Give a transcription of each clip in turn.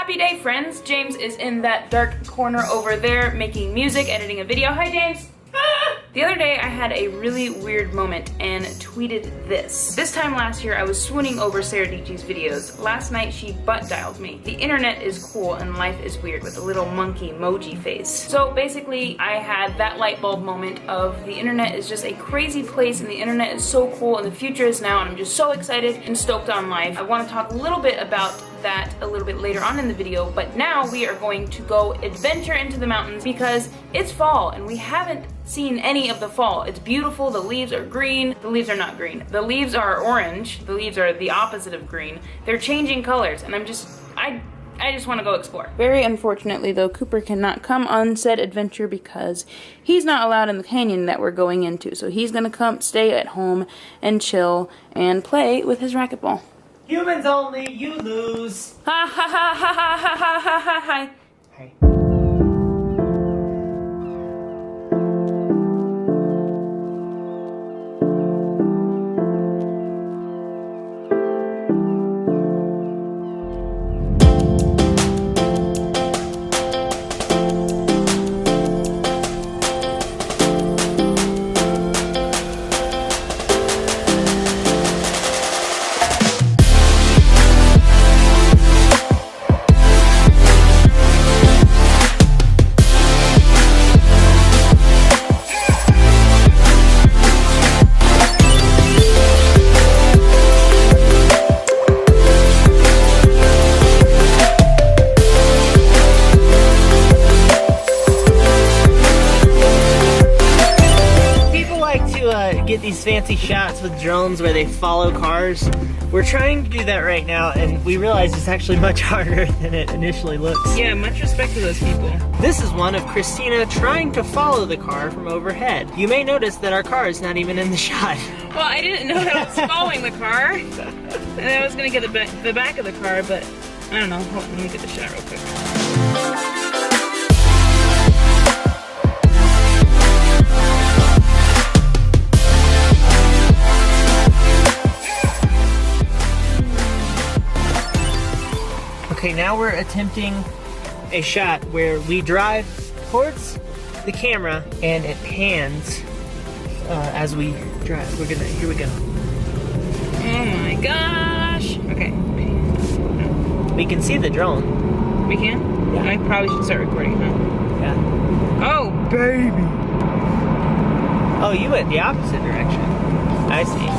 Happy day, friends. James is in that dark corner over there making music, editing a video. Hi, James. The other day I had a really weird moment and tweeted this. This time last year I was swooning over Sarah Dietschy's videos. Last night she butt dialed me. The internet is cool and life is weird with a little monkey emoji face. So basically I had that light bulb moment of the internet is just a crazy place and the internet is so cool and the future is now and I'm just so excited and stoked on life. I want to talk a little bit about that a little bit later on in the video, but now we are going to go adventure into the mountains because it's fall and we haven't seen any of the fall. It's beautiful, the leaves are green. The leaves are not green. The leaves are orange. The leaves are the opposite of green. They're changing colors and I just want to go explore. Very unfortunately though, Cooper cannot come on said adventure because he's not allowed in the canyon that we're going into. So he's gonna come stay at home and chill and play with his racquetball. Humans only, you lose. Ha ha ha ha ha ha ha ha ha ha. Hey. Get these fancy shots with drones where they follow cars. We're trying to do that right now and we realize it's actually much harder than it initially looks. Yeah, much respect to those people. This is one of Christina trying to follow the car from overhead. You may notice that our car is not even in the shot. Well, I didn't know that I was following the car. And I was gonna get the back of the car, but I don't know. Hold on, let me get the shot real quick. Okay, now we're attempting a shot where we drive towards the camera and it pans as we drive. Here we go. Oh my gosh. Okay. We can see the drone. We can? Yeah. I probably should start recording, huh? Yeah. Oh, baby. Oh, you went the opposite direction. I see.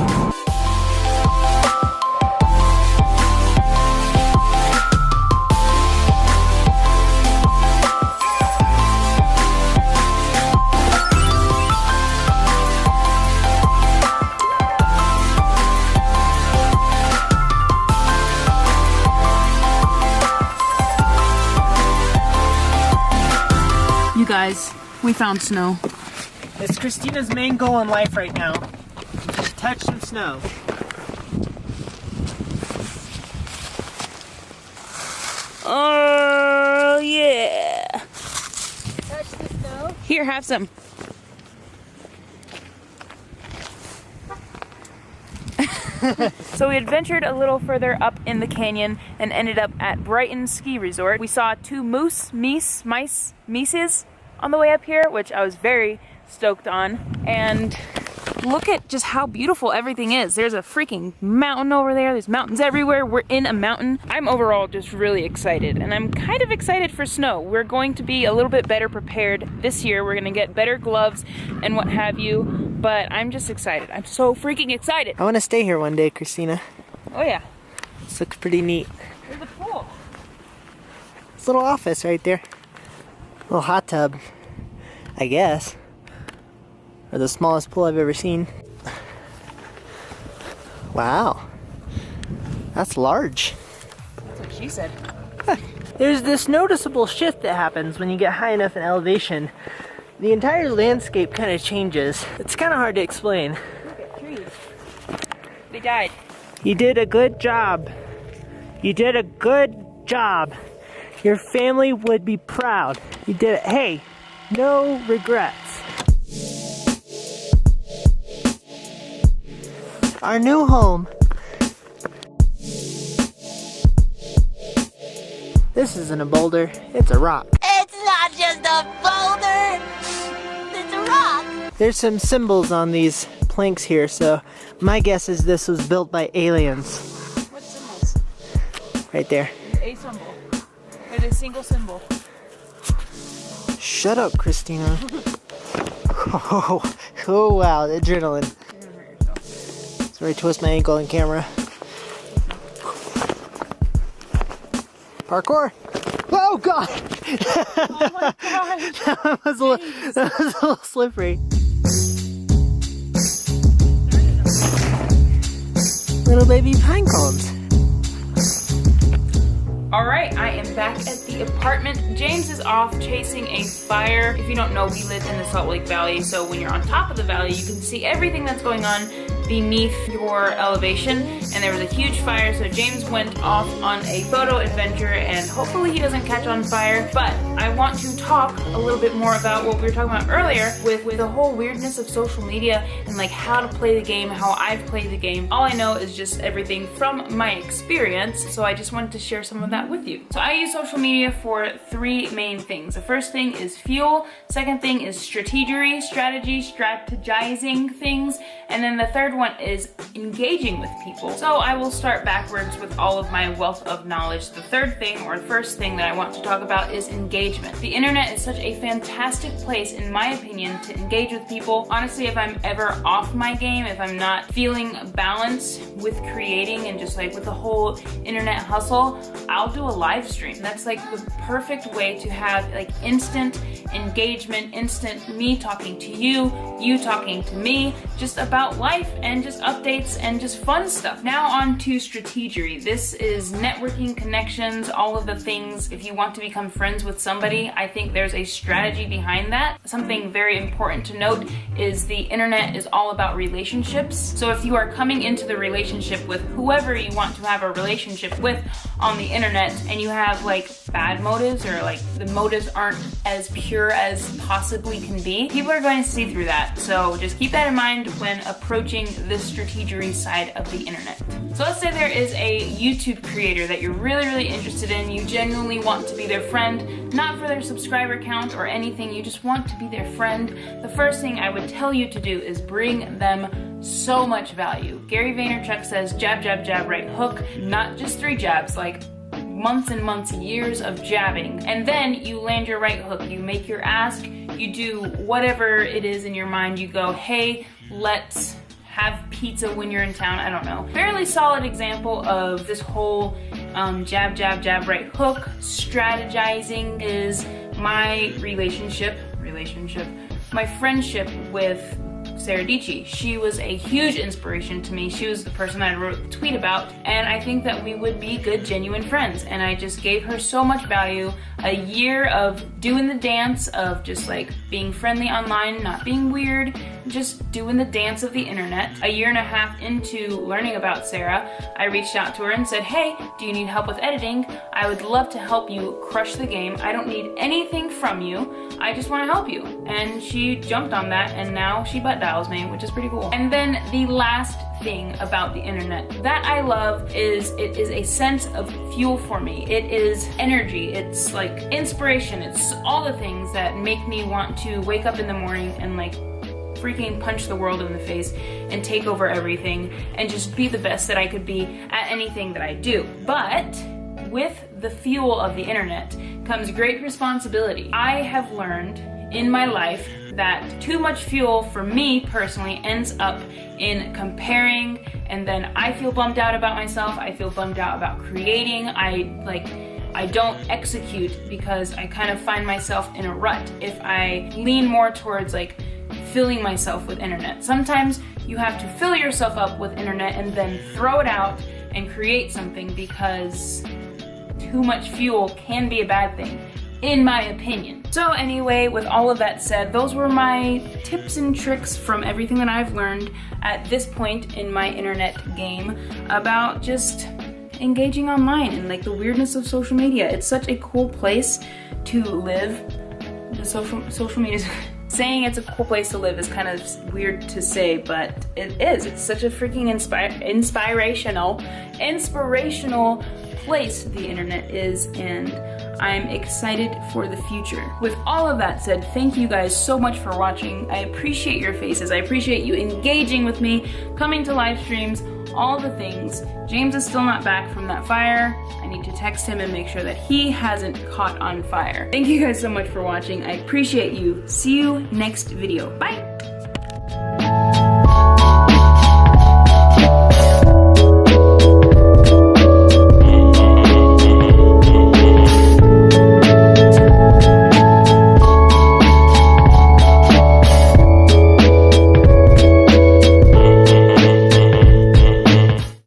guys, we found snow. It's Christina's main goal in life right now. Touch some snow. Oh, yeah. Touch the snow? Here, have some. So we adventured a little further up in the canyon and ended up at Brighton Ski Resort. We saw two mices on the way up here, which I was very stoked on. And look at just how beautiful everything is. There's a freaking mountain over there. There's mountains everywhere. We're in a mountain. I'm overall just really excited, and I'm kind of excited for snow. We're going to be a little bit better prepared this year. We're gonna get better gloves and what have you, but I'm just excited. I'm so freaking excited. I want to stay here one day, Christina. Oh yeah. This looks pretty neat. There's a pool. This little office right there. Little hot tub, I guess. Or the smallest pool I've ever seen. Wow. That's large. That's what she said. There's this noticeable shift that happens when you get high enough in elevation. The entire landscape kind of changes. It's kind of hard to explain. Look at trees. They died. You did a good job. You did a good job. Your family would be proud. You did it. Hey, no regrets. Our new home. This isn't a boulder, it's a rock. It's not just a boulder. It's a rock. There's some symbols on these planks here, so my guess is this was built by aliens. What symbols? Right there. A symbol. It's a single symbol. Shut up, Christina. Oh wow, the adrenaline. Sorry, twist my ankle on camera. Parkour! Oh god! Oh my god! that was a little slippery. Little baby pine cones. Alright, I am back at the apartment. James is off chasing a fire. If you don't know, we live in the Salt Lake Valley, so when you're on top of the valley, you can see everything that's going on beneath your elevation, and there was a huge fire, so James went off on a photo adventure, and hopefully he doesn't catch on fire. But I want to talk a little bit more about what we were talking about earlier with the whole weirdness of social media and like how to play the game, how I've played the game. All I know is just everything from my experience, so I just wanted to share some of that with you. So I use social media for three main things. The first thing is fuel, second thing is strategizing things, and then the third one is engaging with people. So I will start backwards with all of my wealth of knowledge. The third thing, or the first thing that I want to talk about, is engagement. The internet is such a fantastic place, in my opinion, to engage with people. Honestly, if I'm ever off my game, if I'm not feeling balance with creating and just like with the whole internet hustle, I'll do a live stream. That's like the perfect way to have like instant engagement, instant me talking to you, you talking to me, just about life and just updates and just fun stuff. Now on to strategery. This is networking, connections, all of the things. If you want to become friends with somebody, I think there's a strategy behind that. Something very important to note is the internet is all about relationships. So if you are coming into the relationship with whoever you want to have a relationship with on the internet and you have like bad motives, or like the motives aren't as pure as possibly can be, people are going to see through that. So just keep that in mind when approaching this strategery side of the internet. So let's say there is a YouTube creator that you're really interested in. You genuinely want to be their friend, not for their subscriber count or anything. You just want to be their friend. The first thing I would tell you to do is bring them so much value. Gary Vaynerchuk says jab, jab, jab, right hook. Not just 3 jabs, like months and months, years of jabbing. And then you land your right hook. You make your ask, you do whatever it is in your mind. You go, hey, let's have pizza when you're in town. I don't know. Fairly solid example of this whole jab, jab, jab, right hook strategizing is my my friendship with Sarah Dici. She was a huge inspiration to me. She was the person I wrote the tweet about, and I think that we would be good, genuine friends. And I just gave her so much value. A year of doing the dance of just like being friendly online, not being weird, just doing the dance of the internet. A year and a half into learning about Sarah, I reached out to her and said, hey, do you need help with editing? I would love to help you crush the game. I don't need anything from you. I just want to help you. And she jumped on that, and now she butt dials me, which is pretty cool. And then the last thing about the internet that I love is it is a sense of fuel for me. It is energy. It's like inspiration. It's all the things that make me want to wake up in the morning and like freaking punch the world in the face and take over everything and just be the best that I could be at anything that I do. But with the fuel of the internet comes great responsibility. I have learned in my life that too much fuel for me personally ends up in comparing, and then I feel bummed out about myself. I feel bummed out about creating. I don't execute because I kind of find myself in a rut if I lean more towards like filling myself with internet. Sometimes you have to fill yourself up with internet and then throw it out and create something, because too much fuel can be a bad thing, in my opinion. So anyway, with all of that said, those were my tips and tricks from everything that I've learned at this point in my internet game about just engaging online and like the weirdness of social media. It's such a cool place to live. The social media saying it's a cool place to live is kind of weird to say, but it is. It's such a freaking inspirational place the internet is, and I'm excited for the future. With all of that said, thank you guys so much for watching. I appreciate your faces. I appreciate you engaging with me, coming to live streams, all the things. James is still not back from that fire. I need to text him and make sure that he hasn't caught on fire. Thank you guys so much for watching. I appreciate you. See you next video. Bye.